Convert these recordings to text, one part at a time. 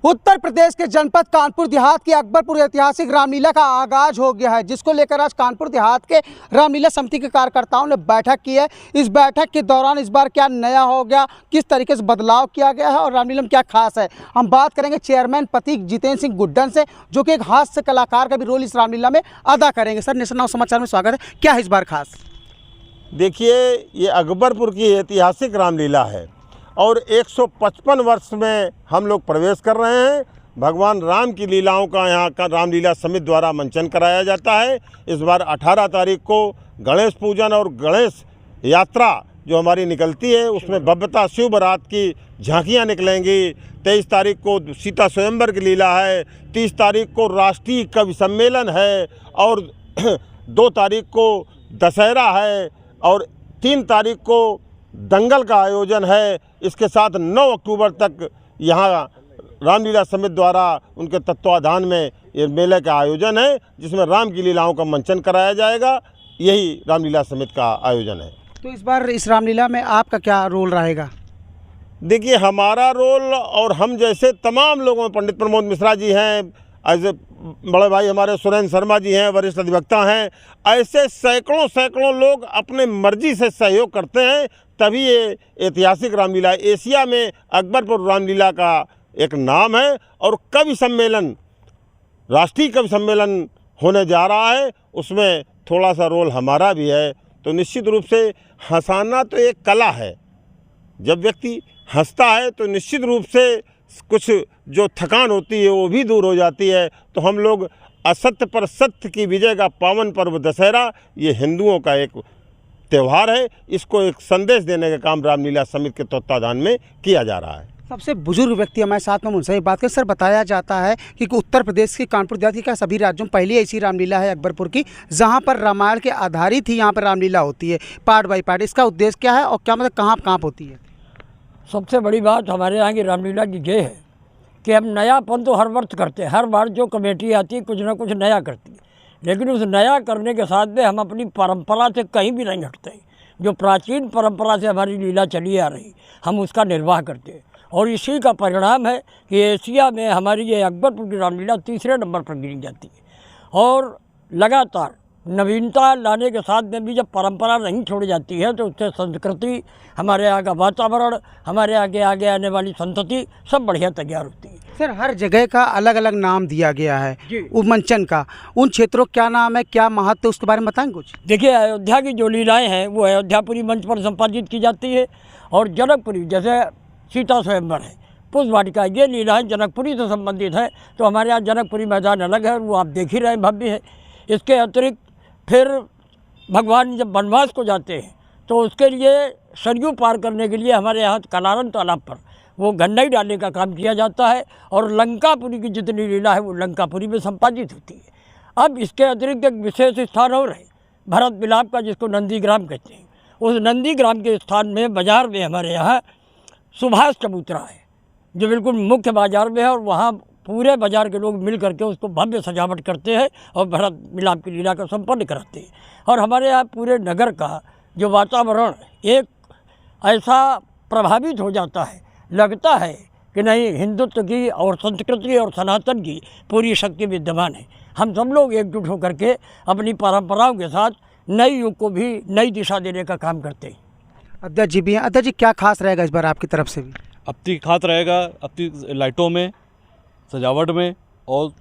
उत्तर प्रदेश के जनपद कानपुर देहात की अकबरपुर ऐतिहासिक रामलीला का आगाज हो गया है, जिसको लेकर आज कानपुर देहात के रामलीला समिति के कार्यकर्ताओं ने बैठक की है। इस बैठक के दौरान इस बार क्या नया हो गया, किस तरीके से बदलाव किया गया है और रामलीला में क्या खास है, हम बात करेंगे चेयरमैन प्रतीक जितेंद्र सिंह गुड्डन से, जो कि एक हास्य कलाकार का भी रोल इस रामलीला में अदा करेंगे। सर, नेशन नाउ समाचार में स्वागत है। क्या है इस बार खास? देखिए, ये अकबरपुर की ऐतिहासिक रामलीला है और 155 वर्ष में हम लोग प्रवेश कर रहे हैं। भगवान राम की लीलाओं का यहाँ का रामलीला समिति द्वारा मंचन कराया जाता है। इस बार 18 तारीख को गणेश पूजन और गणेश यात्रा जो हमारी निकलती है, उसमें भव्यता शिव बारात की झांकियाँ निकलेंगी। 23 तारीख को सीता स्वयंवर की लीला है। 30 तारीख को राष्ट्रीय कवि सम्मेलन है और 2 तारीख को दशहरा है और 3 तारीख को दंगल का आयोजन है। इसके साथ 9 अक्टूबर तक यहाँ रामलीला समिति द्वारा उनके तत्वाधान में ये मेले का आयोजन है, जिसमें राम की लीलाओं का मंचन कराया जाएगा। यही रामलीला समिति का आयोजन है। तो इस बार इस रामलीला में आपका क्या रोल रहेगा? देखिए, हमारा रोल और हम जैसे तमाम लोगों में, पंडित प्रमोद मिश्रा जी हैं, ऐसे बड़े भाई हमारे सुरेंद्र शर्मा जी हैं, वरिष्ठ अधिवक्ता हैं, ऐसे सैकड़ों लोग अपने मर्जी से सहयोग करते हैं, तभी ये ऐतिहासिक रामलीला एशिया में अकबरपुर रामलीला का एक नाम है। और कवि सम्मेलन, राष्ट्रीय कवि सम्मेलन होने जा रहा है, उसमें थोड़ा सा रोल हमारा भी है। तो निश्चित रूप से हंसाना तो एक कला है। जब व्यक्ति हंसता है तो निश्चित रूप से कुछ जो थकान होती है वो भी दूर हो जाती है। तो हम लोग असत्य पर सत्य की विजय का पावन पर्व दशहरा, ये हिंदुओं का एक त्यौहार है, इसको एक संदेश देने का काम रामलीला समिति के तत्वाधान में किया जा रहा है। सबसे बुजुर्ग व्यक्ति हमारे साथ में, उनसे बात करें। सर, बताया जाता है कि उत्तर प्रदेश के कानपुर देहात की सभी राज्यों में पहली ऐसी रामलीला है अकबरपुर की, जहां पर रामायण के आधारित ही यहाँ पर रामलीला होती है, पार्ट बाय पार्ट। इसका उद्देश्य क्या है और क्या मतलब कहाँ होती है? सबसे बड़ी बात हमारे यहाँ की रामलीला की ये है कि हम नयापन तो हर वर्ष करते हैं। हर बार जो कमेटी आती है कुछ ना कुछ नया करती है, लेकिन उस नया करने के साथ में हम अपनी परंपरा से कहीं भी नहीं हटते। जो प्राचीन परंपरा से हमारी लीला चली आ रही, हम उसका निर्वाह करते हैं। और इसी का परिणाम है कि एशिया में हमारी ये अकबरपुर की रामलीला 3रे नंबर पर गिनी जाती है। और लगातार नवीनता लाने के साथ में भी जब परंपरा नहीं छोड़ी जाती है तो उससे संस्कृति, हमारे यहाँ का वातावरण, हमारे आगे आने वाली संतति सब बढ़िया तैयार होती है। सर, हर जगह का अलग अलग नाम दिया गया है मंचन का, उन क्षेत्रों क्या नाम है, क्या महत्व, उसके बारे में बताएंगे कुछ? देखिए, अयोध्या की जो लीलाएँ हैं वो अयोध्यापुरी मंच पर संपादित की जाती है। और जनकपुरी, जैसे सीता स्वयंवर है, पुष्प वाटिका, ये लीलाएँ जनकपुरी से संबंधित है। तो हमारे यहाँ जनकपुरी मैदान अलग है, वो आप देख ही रहे हैं, भव्य है। इसके अतिरिक्त फिर भगवान जब वनवास को जाते हैं तो उसके लिए सरयू पार करने के लिए हमारे यहाँ कलारन तालाब पर वो गंडई डालने का काम किया जाता है। और लंकापुरी की जितनी लीला है वो लंकापुरी में संपादित होती है। अब इसके अतिरिक्त एक विशेष स्थान और है, भरत मिलाप का, जिसको नंदीग्राम कहते हैं। उस नंदीग्राम के स्थान में बाज़ार में हमारे यहाँ सुभाष चबूतरा है, जो बिल्कुल मुख्य बाज़ार में है। और वहाँ पूरे बाज़ार के लोग मिल करके उसको भव्य सजावट करते हैं और भरत मिलाप की लीला का संपन्न कराते हैं। और हमारे यहाँ पूरे नगर का जो वातावरण एक ऐसा प्रभावित हो जाता है, लगता है कि नहीं, हिंदुत्व की और संस्कृति और सनातन की पूरी शक्ति विद्यमान है। हम सब लोग एकजुट होकर के अपनी परंपराओं के साथ नई युग को भी नई दिशा देने का काम करते हैं। अध्यक्ष जी भी हैं। अध्यक्ष जी, क्या खास रहेगा इस बार आपकी तरफ से भी? अब तक खास रहेगा, अब तक लाइटों में, सजावट में और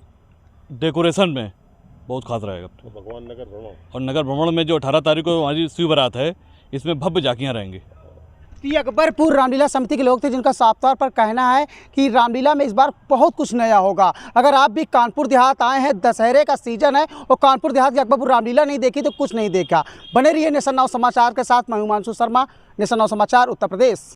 डेकोरेशन में बहुत खास रहेगा। भगवान नगर भ्रमण और नगर भ्रमण में जो 18 तारीख को हमारी शिव बारात है, इसमें भव्य झांकियाँ रहेंगी। ये अकबरपुर रामलीला समिति के लोग थे, जिनका साफ तौर पर कहना है कि रामलीला में इस बार बहुत कुछ नया होगा। अगर आप भी कानपुर देहात आए हैं, दशहरे का सीजन है और कानपुर देहात की अकबरपुर रामलीला नहीं देखी तो कुछ नहीं देखा। बने रहिए नेशन नाउ समाचार के साथ। मैं हिमांशु शर्मा, नेशन नाउ समाचार, उत्तर प्रदेश।